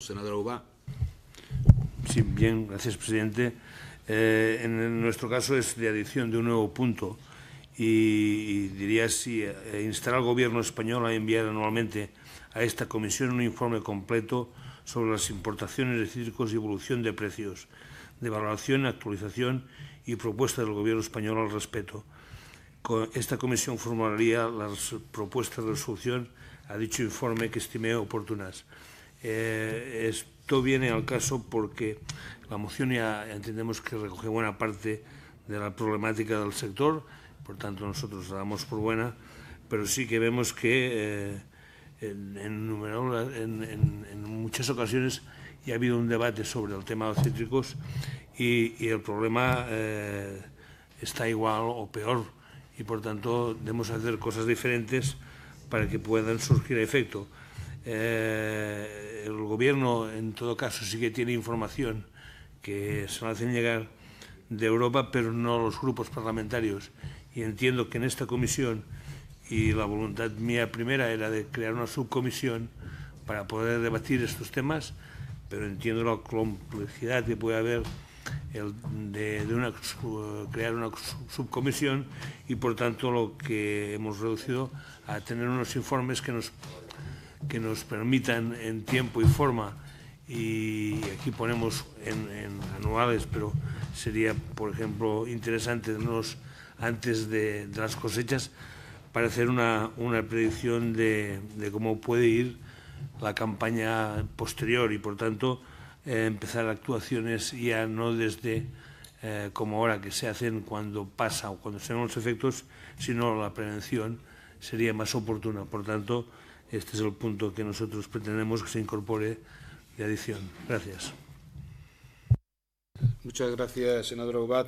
Senador Aubá. Sí, bien, gracias, presidente. En nuestro caso es de adición de un nuevo punto y diría así, instar al Gobierno español a enviar anualmente a esta comisión un informe completo sobre las importaciones de cítricos y evolución de precios, de valoración, actualización y propuesta del Gobierno español al respecto. Esta comisión formularía las propuestas de resolución a dicho informe que estime oportunas. Esto viene al caso porque la moción ya entendemos que recoge buena parte de la problemática del sector, por tanto nosotros la damos por buena, pero sí que vemos que en muchas ocasiones ya ha habido un debate sobre el tema de los cítricos y el problema está igual o peor y por tanto debemos hacer cosas diferentes para que puedan surgir efecto. El Gobierno, en todo caso, sí que tiene información que se la hacen llegar de Europa, pero no los grupos parlamentarios. Y entiendo que en esta comisión, y la voluntad mía primera era de crear una subcomisión para poder debatir estos temas, pero entiendo la complejidad que puede haber crear una subcomisión y, por tanto, lo que hemos reducido a tener unos informes que nos permitan en tiempo y forma, y aquí ponemos en anuales, pero sería, por ejemplo, interesante antes de las cosechas para hacer una predicción de cómo puede ir la campaña posterior y, por tanto, empezar actuaciones ya no desde como ahora que se hacen cuando pasa o cuando se ven los efectos, sino la prevención sería más oportuna. Por tanto, este es el punto que nosotros pretendemos que se incorpore de adición. Gracias. Muchas gracias, senador Aubá.